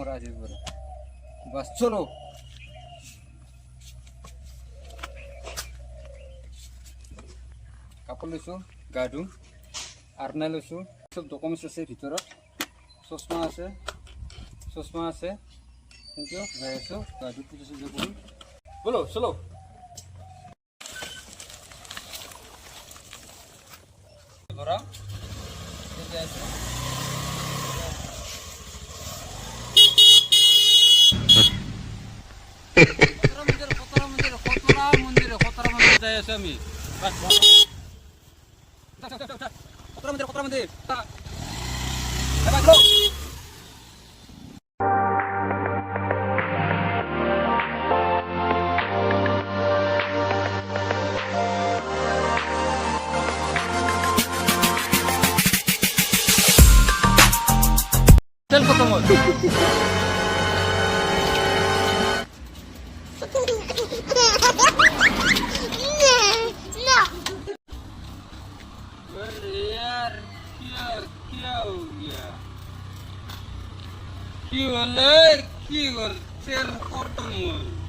और आज बस चलो কাপড় লৈছোঁ গা ধুম আৰনা লৈছোঁ সব ডকুমেণ্টছ আছে ভিতৰত চশমা আছে থেংক ইউ যাই আছোঁ গা ধুই পুজা চুজা কৰিম বলো চলো ধৰা মন্দিৰ যাই আছোঁ আমি Kotra Mandir. Tel ketemu. Kiwal ter ketemu.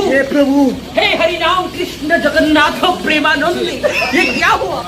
हे प्रभु हे हरि नाम कृष्ण जगन्नाथ प्रेमानंद ये क्या हुआ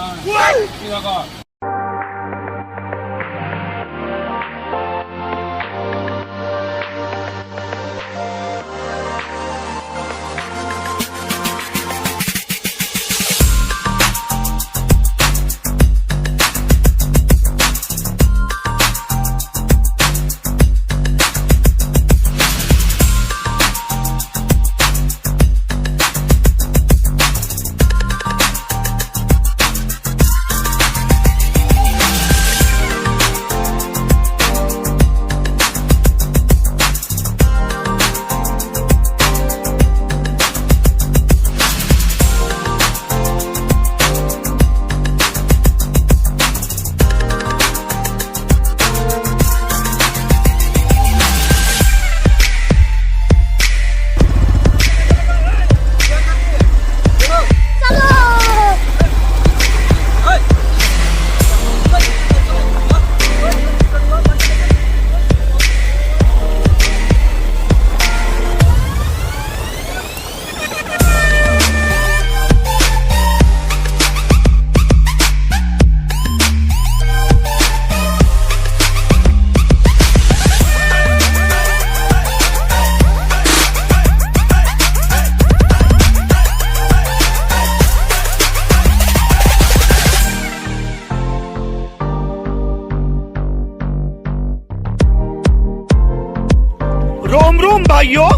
रोम रोम भाइयों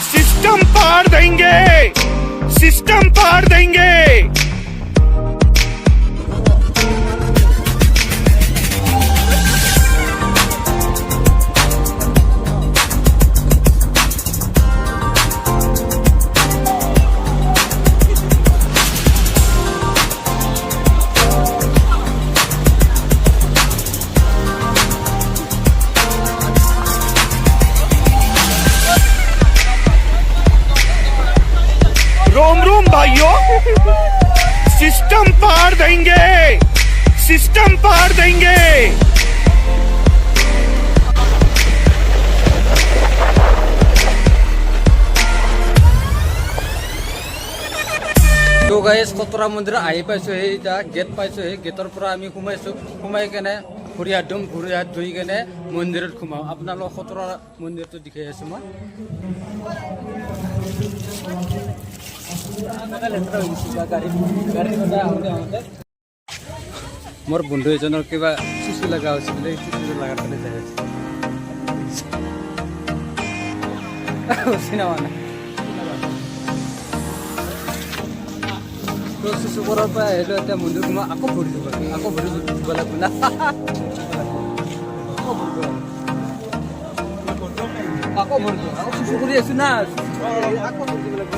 सिस्टम पार देंगे रोम रोम भाइयों सिस्टम पार देंगे তো গাইজ খতৰা মন্দিৰ আহি পাইছোঁ এতিয়া গেট পাইছোঁ গেটৰ পৰা আমি সোমাই কেনে ভৰি হাত ধুই কেনে মন্দিৰত সোমাওঁ আপোনালোক খতৰা মন্দিৰটো দেখাই আছোঁ মই मोर बंधु एजनर किबा सुसु लगा होइसिले सुसु लगा पेले जाय চিনেমা নাই তো শিশুপুৰৰ পৰা আহিলোঁ এতিয়া মন্দিৰ মই আকৌ ভৰি দিব লাগিব না আকৌ ভৰি দিব আকৌ শিশু কৰি আছোঁ না আকৌ ভৰি দিব লাগিব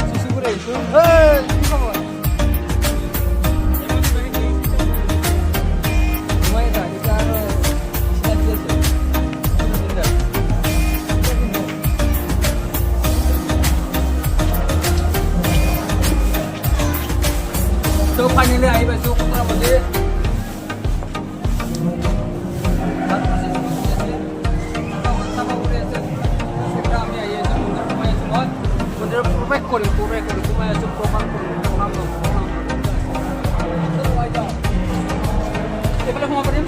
শিশু কৰে কি খবৰ তো ফাইনেলি আহি পাইছোঁ কোকৰা মন্দিৰ প্ৰবেশ কৰি সোমাই আছো প্ৰমাণ এফালে সোমাব পাৰিম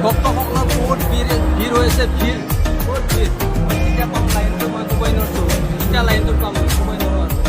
ভক্তসকলৰ বহুত ভিৰ হৈছে বহুত ভিৰ এতিয়া পাম লাইনটো মই ক'বই নোৱাৰোঁ এতিয়া লাইনটো পাম ক'বই নোৱাৰোঁ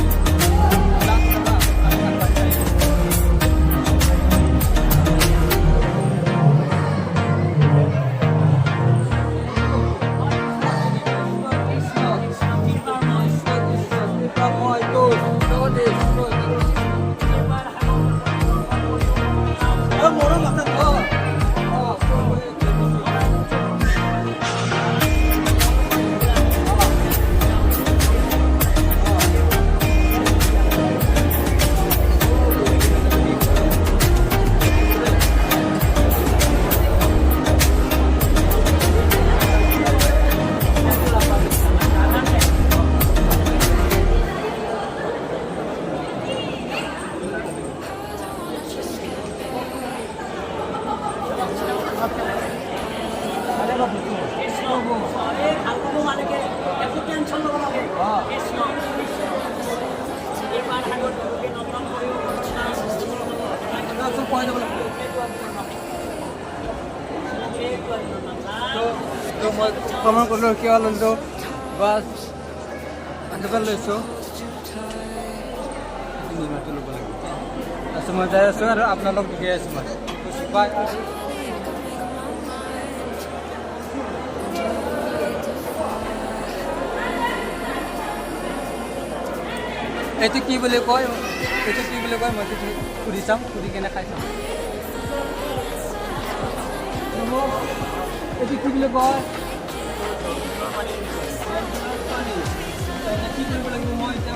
তো মই ভ্ৰমণ কৰিলোঁ কিয় ল'লোঁ বাছ আনিব লৈছোঁ ল'ব লাগিব তাৰপিছত মই যাই আছোঁ আৰু আপোনালোক দেখি আছোঁ মই বাই এইটো কি বুলি কয় মই সুধি চাম সুধি কেনে খাই চাম এইটো কি বুলি কয় কি কৰিব লাগিব মই এতিয়া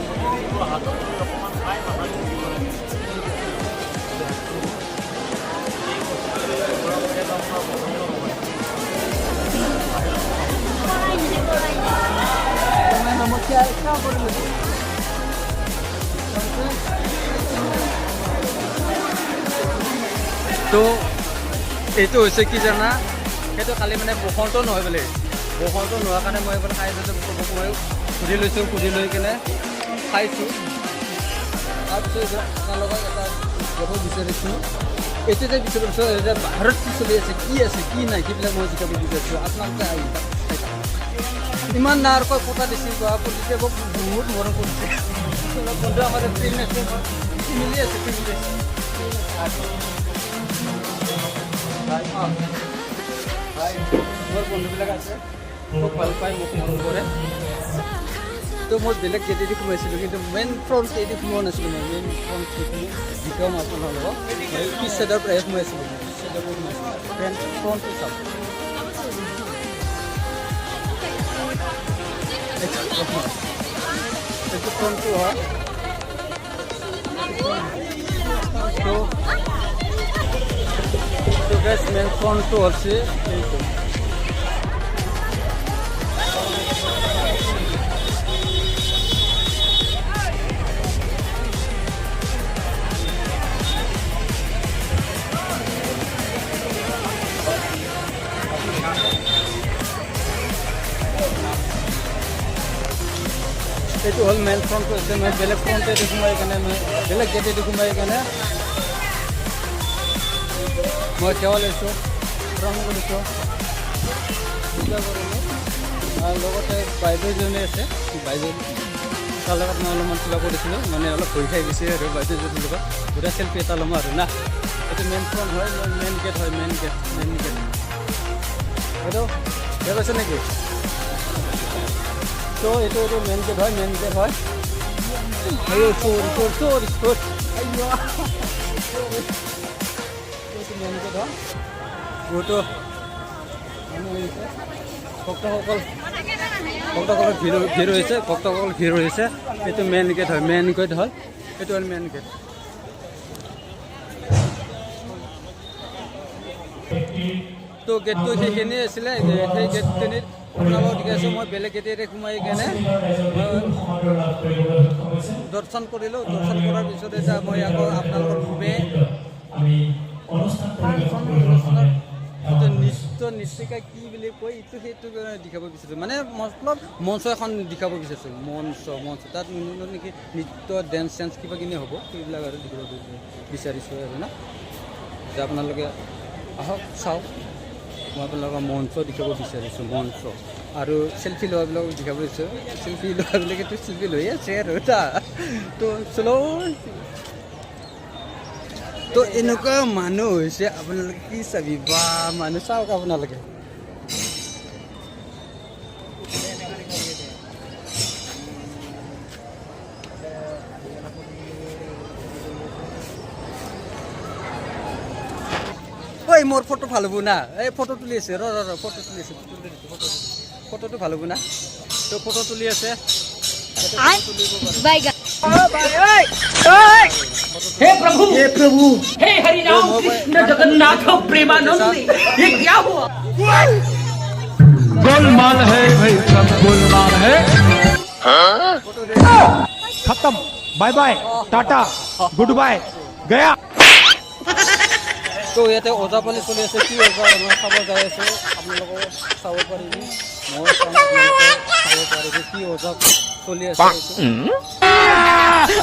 তো এইটো হৈছে কি জানা সেইটো খালি মানে বসন্ত নহয় বোলে বসন্ত নোহোৱাৰ কাৰণে মই এবাৰ খাই লৈছোঁ মই সুধি লৈ কেনে খাইছোঁ তাৰপিছত আপোনালোকক এটা যাব বিচাৰিছোঁ এইটো যে বিচাৰিছোঁ যে ভাৰত কি চলি আছে কি নাই সেইবিলাক মই জিকাব বিচাৰিছোঁ আপোনালোকে আহি ইমান নাৰকৈ কথা দিছিল পুলিচে মোক বহুত মৰম কৰিছে বন্ধু আমাৰ ফিল্ম আছে মিলি আছে মোৰ বন্ধুবিলাক আছে খুব ভাল পায় মোক মৰম কৰে তো মই বেলেগ গেটেদি সোমাইছিলোঁ কিন্তু মেইন ফ্ৰণ্ট গেটেদি সোমোৱা নাছিলোঁ মই মেইন ফ্ৰণ্ট গেটখিনি জিকাম আপোনাৰ লগত মই পিছ চাইডৰ পৰাহে সোমাইছিলোঁ পিছ চাইডৰ পৰা সোমাইছিলোঁ ফ্ৰণ্টটো চাওক এইটো ফ্ৰণ্টটো হয় তো গাইস মেইন ফ্ৰন্টটো আছে এইটো এইটো হ'ল মেইন ফ্ৰণ্টটো হৈছে মই বেলেগ ফ্ৰণ্টেদি সোমাই কেনে মই বেলেগ গেটেদি সোমাই কেনে মই সেৱা লৈছোঁ প্ৰণাম কৰিছোঁ পূজা কৰিলোঁ আৰু লগতে বাইদেউজনী আছে বাইদেউ তাৰ লগত মই অলপমান কিবা কৰিছিলোঁ মানে অলপ ভয় খাই গৈছে আৰু বাইদেউজনীৰ লগত গোটেই চেল্ফি এটা ল'ম আৰু না এইটো মেইন ফ্ৰণ্ট হয় মেইন গেট হয় মেইন গেট বাইদেউ বেয়া পাইছে নেকি ত' এইটো মেইন গেট হয় মেইন গেট হয় মেইন গেট হয় বহুতো ভক্তসকল ভিৰ হৈছে ভক্তসকল ভিৰ হৈছে এইটো মেইন গেট হয় এইটো হ'ল মেইন গেট তো গেটটো সেইখিনি আছিলে সেই গেটখিনিত আপোনালোকক দেখাইছোঁ মই বেলেগ গেটেৰে সোমাই কেনে দৰ্শন কৰিলোঁ দৰ্শন কৰাৰ পিছত এতিয়া মই আকৌ আপোনালোকৰ নৃত্যিকা কি বুলি কয় সেইটো দেখাব বিচাৰিছোঁ মানে মতলব মঞ্চ এখন দেখাব বিচাৰিছোঁ মঞ্চ তাত নেকি নৃত্য ডেন্স চেন্স কিবা কিনি হ'ব সেইবিলাক আৰু দেখিব বিচাৰিছোঁ আৰু না এতিয়া আপোনালোকে আহক চাওক মই আপোনালোকৰ মঞ্চ দেখাব বিচাৰিছোঁ মঞ্চ আৰু চেল্ফি লোৱাবিলাক দেখাব বিচাৰিছোঁ চেল্ফি লোৱাবিলাকেতো চেল্ফি লৈ আছে আৰু তো চলো তো এনেকুৱা মানুহ হৈছে আপোনালোকে কি চাবি বা মানুহ চাওক আপোনালোকে ঐ মোৰ ফটো ভাল হ'ব না এই ফটো তুলি আছে ফটো তুলি আছে ফটোটো ভাল হ'ব না তো ফটো তুলি আছে हे प्रभु हे हरि राम कृष्ण जगन्नाथ प्रेमानंद ये क्या हुआ गोलमाल है भाई सब गोलमाल है खत्म bye bye tata goodbye गया তো ইয়াতে ওজাপালি চলি আছে কি ওজা মই চাব যাই আছোঁ আপোনালোকক চাব পাৰিব মই চাব পাৰিব কি ওজা চলি আছে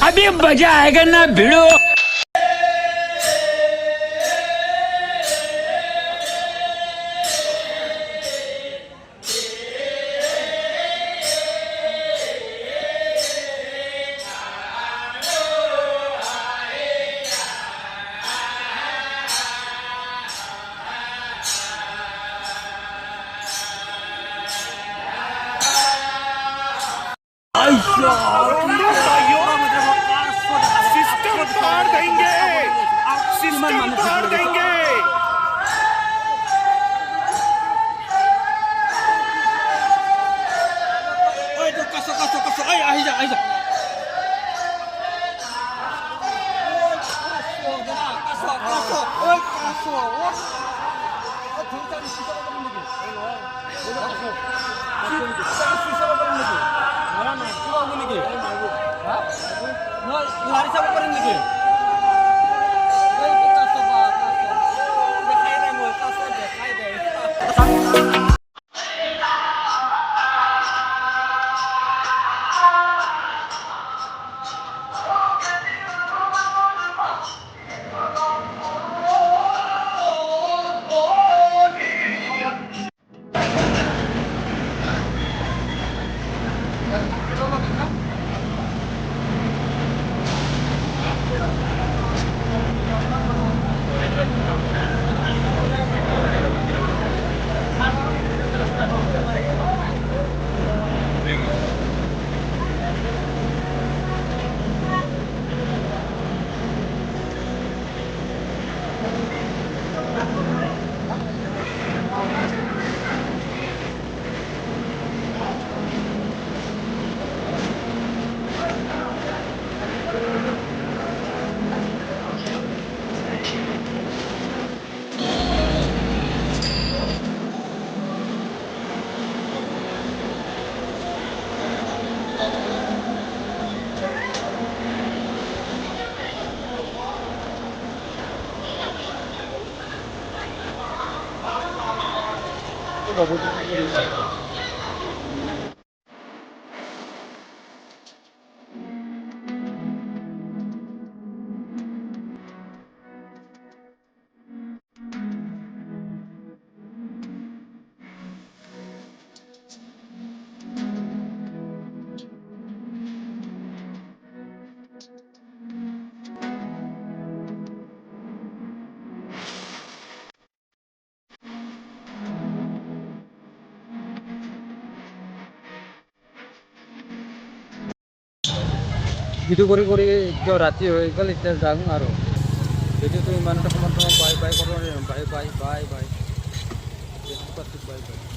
अभी मजा आएगा ना भिड़ो सिस्टम फाड़ देंगे सिस्टम फाड़ देंगे লাৰি চাব পাৰিম নেকি ভিডিঅ' কৰি কৰি এতিয়াও ৰাতি হৈ গ'ল, এতিয়া যাওঁ আৰু ভিডিঅ'টো ইমানতে সমাপ্ত, বাই বাই কৰোঁ, bye bye bye bye bye bye.